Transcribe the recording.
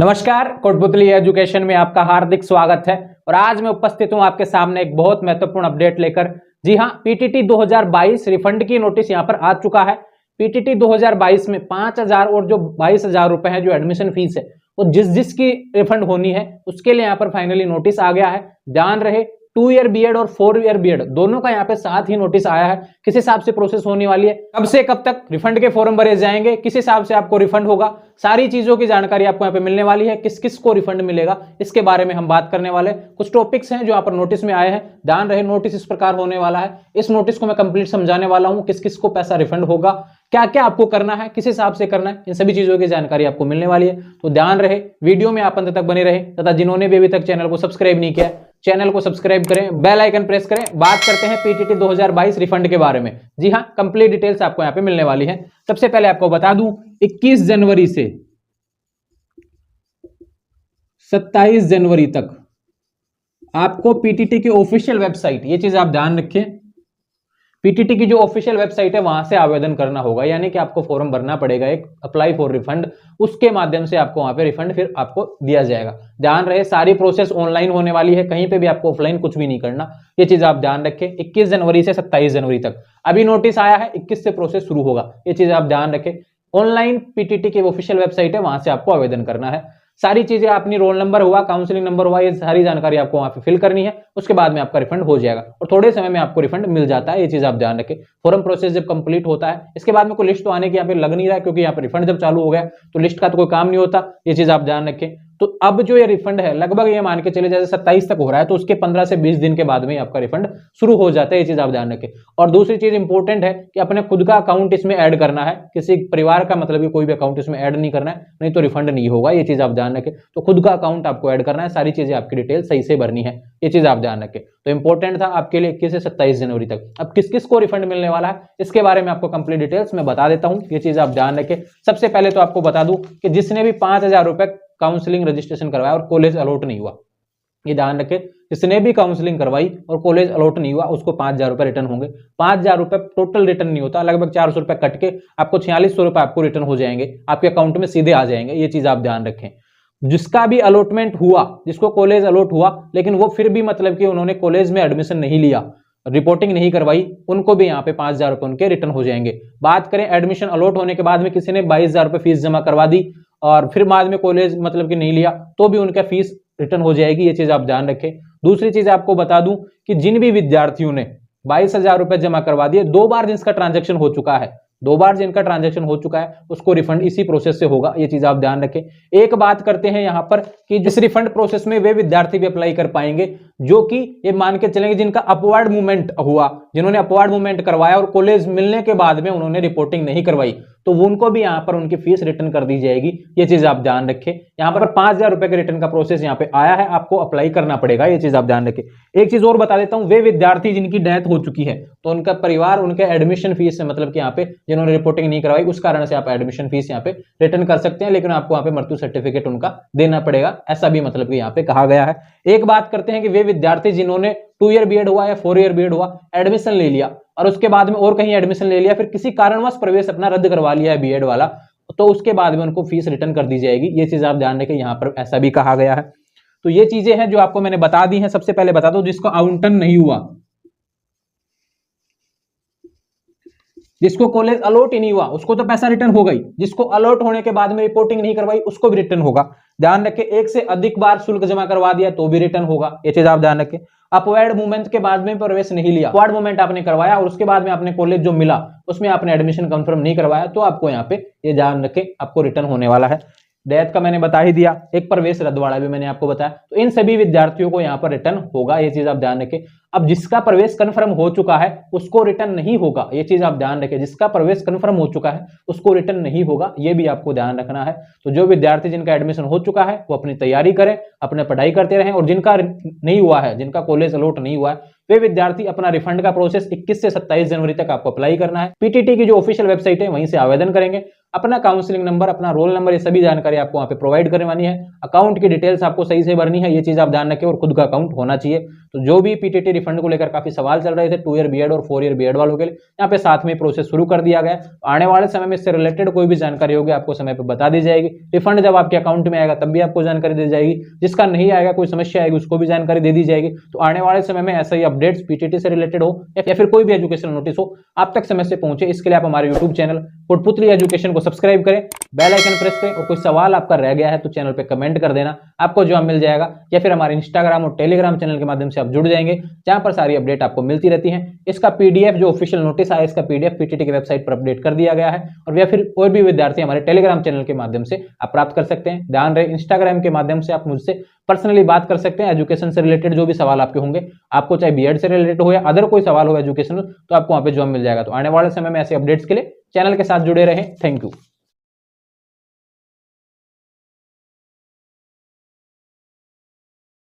नमस्कार, कोटपुतली एजुकेशन में आपका हार्दिक स्वागत है। और आज मैं उपस्थित हूं आपके सामने एक बहुत महत्वपूर्ण अपडेट लेकर। जी हां, पीटीटी 2022 रिफंड की नोटिस यहां पर आ चुका है। पीटीटी 2022 में 5,000 और जो 22,000 रुपए है जो एडमिशन फीस है वो जिसकी रिफंड होनी है उसके लिए यहां पर फाइनली नोटिस आ गया है। ध्यान रहे 2 ईयर बीएड और 4 ईयर बीएड दोनों का यहाँ पे साथ ही नोटिस आया है। किस हिसाब से प्रोसेस होने वाली है, कब से कब तक रिफंड के फॉर्म भरे जाएंगे, किस हिसाब से आपको रिफंड होगा, सारी चीजों की जानकारी आपको यहाँ पे मिलने वाली है। किस किस को रिफंड मिलेगा इसके बारे में हम बात करने वाले हैं। कुछ टॉपिक्स हैं जो यहाँ पर नोटिस में आए हैं। ध्यान रहे नोटिस इस प्रकार होने वाला है। इस नोटिस को मैं कंप्लीट समझाने वाला हूँ, किस किस को पैसा रिफंड होगा, क्या क्या आपको करना है, किस हिसाब से करना है, इन सभी चीजों की जानकारी आपको मिलने वाली है। तो ध्यान रहे वीडियो में आप अंत तक बने रहे तथा जिन्होंने भी अभी तक चैनल को सब्सक्राइब नहीं किया चैनल को सब्सक्राइब करें, बेल आइकन प्रेस करें। बात करते हैं पीटीटी 2022 रिफंड के बारे में। जी हां, कंप्लीट डिटेल्स आपको यहां पे मिलने वाली है। सबसे पहले आपको बता दूं 21 जनवरी से 27 जनवरी तक आपको पीटीटी की ऑफिशियल वेबसाइट, ये चीज आप ध्यान रखें, पीटीटी की जो ऑफिशियल वेबसाइट है वहां से आवेदन करना होगा। यानी कि आपको फॉर्म भरना पड़ेगा एक अप्लाई फॉर रिफंड, उसके माध्यम से आपको वहां पे रिफंड फिर आपको दिया जाएगा। ध्यान रहे सारी प्रोसेस ऑनलाइन होने वाली है, कहीं पे भी आपको ऑफलाइन कुछ भी नहीं करना, ये चीज आप ध्यान रखें। 21 जनवरी से 27 जनवरी तक अभी नोटिस आया है, 21 से प्रोसेस शुरू होगा, ये चीज आप ध्यान रखें। ऑनलाइन पीटीटी की ऑफिशियल वेबसाइट है, वहां से आपको आवेदन करना है। सारी चीजें अपनी रोल नंबर हुआ, काउंसलिंग नंबर हुआ, ये सारी जानकारी आपको वहां पे फिल करनी है। उसके बाद में आपका रिफंड हो जाएगा और थोड़े समय में आपको रिफंड मिल जाता है, ये चीज आप ध्यान रखें। फॉर्म प्रोसेस जब कंप्लीट होता है इसके बाद में कोई लिस्ट तो आने की यहाँ पे लग नहीं रहा है, क्योंकि यहाँ पे रिफंड जब चालू हो गया तो लिस्ट का तो कोई काम नहीं होता, ये चीज आप ध्यान रखें। तो अब जो ये रिफंड है लगभग ये मान के चले जैसे 27 तक हो रहा है तो उसके 15 से 20 दिन के बाद में आपका रिफंड शुरू हो जाता है, ये चीज आप ध्यान रखें। और दूसरी चीज इंपॉर्टेंट है कि अपने खुद का अकाउंट इसमें ऐड करना है, किसी परिवार का मतलब कोई भी अकाउंट इसमें ऐड नहीं करना है, नहीं तो रिफंड नहीं होगा, ये चीज आप ध्यान रखें। तो खुद का अकाउंट आपको ऐड करना है, सारी चीजें आपकी डिटेल सही से भरनी है, ये चीज आप ध्यान रखें। तो इंपॉर्टेंट था आपके लिए 21 से 27 जनवरी तक। अब किस किस को रिफंड मिलने वाला है इसके बारे में आपको कंप्लीट डिटेल्स मैं बता देता हूं, ये चीज आप ध्यान रखें। सबसे पहले तो आपको बता दूं कि जिसने भी 5,000 रुपए काउंसलिंग रजिस्ट्रेशन करवाया और कॉलेज अलॉट नहीं हुआ, ये ध्यान रखें, जिसने भी काउंसलिंग करवाई और कॉलेज अलॉट नहीं हुआ उसको 5,000 रुपए रिटर्न होंगे। 5,000 रुपए टोटल रिटर्न नहीं होता, लगभग 400 रुपए कट के आपको 4600 रुपए आपको रिटर्न हो जाएंगे, आपके अकाउंट में सीधे आ जाएंगे, ये चीज आप ध्यान रखें। जिसका भी अलॉटमेंट हुआ, जिसको कॉलेज अलॉट हुआ लेकिन वो फिर भी मतलब कि उन्होंने कॉलेज में एडमिशन नहीं लिया, रिपोर्टिंग नहीं करवाई, उनको भी यहाँ पे 5,000 रुपए उनके रिटर्न हो जाएंगे। बात करें एडमिशन अलॉट होने के बाद में किसी ने 22,000 रुपए फीस जमा करवा दी और फिर बाद में कॉलेज मतलब कि नहीं लिया तो भी उनका फीस रिटर्न हो जाएगी, ये चीज आप ध्यान रखें। दूसरी चीज आपको बता दूं कि जिन भी विद्यार्थियों ने 22,000 रुपए जमा करवा दिए, 2 बार जिनका ट्रांजैक्शन हो चुका है, 2 बार जिनका ट्रांजैक्शन हो चुका है उसको रिफंड इसी प्रोसेस से होगा, ये चीज आप ध्यान रखें। एक बात करते हैं यहां पर कि जिस रिफंड प्रोसेस में वे विद्यार्थी भी अप्लाई कर पाएंगे जो कि ये मान के चलेंगे जिनका अपवर्ड मूवमेंट हुआ, जिन्होंने अपवर्ड मूवमेंट करवाया और कॉलेज मिलने के बाद में उन्होंने रिपोर्टिंग नहीं करवाई, तो उनको भी यहां पर उनकी फीस रिटर्न कर दी जाएगी, ये चीज आप ध्यान रखें। यहां पर 5,000 रुपए के रिटर्न का प्रोसेस यहां पे आया है, आपको अप्लाई करना पड़ेगा, ये चीज आप ध्यान रखें। एक चीज और बता देता हूं, वे विद्यार्थी जिनकी डेथ हो चुकी है तो उनका परिवार उनके एडमिशन फीस से मतलब कि यहाँ पे जिन्होंने रिपोर्टिंग नहीं करवाई उस कारण से आप एडमिशन फीस यहाँ पे रिटर्न कर सकते हैं, लेकिन आपको यहाँ पे मृत्यु सर्टिफिकेट उनका देना पड़ेगा, ऐसा भी मतलब कि यहाँ पे कहा गया है। एक बात करते हैं कि वे विद्यार्थी जिन्होंने 2 ईयर बीएड हुआ या 4 ईयर बीएड हुआ, एडमिशन ले लिया और उसके बाद में और कहीं एडमिशन ले लिया, फिर किसी कारणवश प्रवेश अपना रद्द करवा लिया है बीएड वाला, तो उसके बाद में उनको फीस रिटर्न कर दी जाएगी, ये चीज आप ध्यान रखें, यहाँ पर ऐसा भी कहा गया है। तो ये चीजें हैं जो आपको मैंने बता दी हैं। सबसे पहले बता दो जिसको आवंटन नहीं हुआ, जिसको कॉलेज अलॉट ही नहीं हुआ उसको तो पैसा रिटर्न हो गई, जिसको अलॉट होने के बाद में रिपोर्टिंग नहीं करवाई उसको भी रिटर्न होगा। ध्यान रखें, एक से अधिक बार शुल्क जमा करवा दिया तो भी रिटर्न होगा, ये चीज आप ध्यान रखें। अपवर्ड मूवमेंट के बाद में प्रवेश नहीं लिया, अपवर्ड मूवमेंट आपने करवाया और उसके बाद में आपने कॉलेज जो मिला उसमें आपने एडमिशन कंफर्म नहीं करवाया तो आपको यहाँ पे ये ध्यान रखें आपको रिटर्न होने वाला है। डेथ का मैंने बता ही दिया, एक प्रवेश रद्द वाला भी मैंने आपको बताया, तो इन सभी विद्यार्थियों को यहाँ पर रिटर्न होगा, ये चीज आप ध्यान रखें। अब जिसका प्रवेश कंफर्म हो चुका है उसको रिटर्न नहीं होगा, ये चीज आप ध्यान रखें, जिसका प्रवेश कंफर्म हो चुका है उसको रिटर्न नहीं होगा, ये भी आपको ध्यान रखना है। तो जो विद्यार्थी जिनका एडमिशन हो चुका है वो अपनी तैयारी करें, अपने पढ़ाई करते रहें, और जिनका नहीं हुआ है, जिनका कॉलेज अलॉट नहीं हुआ है, वे विद्यार्थी अपना रिफंड का प्रोसेस 21 से 27 जनवरी तक आपको अप्लाई करना है। पीटीटी की जो ऑफिशियल वेबसाइट है वहीं से आवेदन करेंगे। अपना काउंसलिंग नंबर, अपना रोल नंबर, ये सभी जानकारी आपको वहाँ पे प्रोवाइड करवानी है। अकाउंट की डिटेल्स आपको सही से भरनी है, ये चीज आप ध्यान रखें, और खुद का अकाउंट होना चाहिए। तो जो भी पीटीटी रिफंड को लेकर काफी सवाल चल रहे थे 2 ईयर बीएड और 4 ईयर बीएड वालों के लिए, यहाँ पे साथ में प्रोसेस शुरू कर दिया गया। तो आने वाले समय में इससे रिलेटेड कोई भी जानकारी होगी आपको समय पे बता दी जाएगी। रिफंड जब आपके अकाउंट में आएगा तब भी आपको जानकारी दी जाएगी, जिसका नहीं आएगा, कोई समस्या आएगी, उसको भी जानकारी दे दी जाएगी। तो आने वाले समय में ऐसा ही अपडेट्स पीटीटी से रिलेटेड हो या फिर कोई भी एजुकेशनल नोटिस हो आप तक समय से पहुंचे, इसके लिए आप हमारे यूट्यूब चैनल कोटपुतली एजुकेशन को सब्सक्राइब करें, बेल आइकन प्रेस करें, और कोई सवाल आपका रह गया है तो चैनल पे कमेंट कर देना, आपको जवाब मिल जाएगा। या फिर हमारे इंस्टाग्राम और टेलीग्राम चैनल के माध्यम से आप जुड़ जाएंगे, जहां पर सारी अपडेट आपको मिलती रहती है। इसका पीडीएफ जो ऑफिशियल नोटिस आया, इसका पीडीएफ पीटीटी की वेबसाइट पर अपडेट कर दिया गया है, और या फिर कोई भी विद्यार्थी हमारे टेलीग्राम चैनल के माध्यम से आप प्राप्त कर सकते हैं। ध्यान रहे, इंस्टाग्राम के माध्यम से आप मुझसे पर्सनली बात कर सकते हैं। एजुकेशन से रिलेटेड जो भी सवाल आपके होंगे, आपको चाहे बीएड से रिलेटेड हो या अदर कोई सवाल हो एजुकेशनल, तो आपको वहां पे जवाब मिल जाएगा। तो आने वाले समय में ऐसे अपडेट्स के लिए चैनल के साथ जुड़े रहें। Thank you.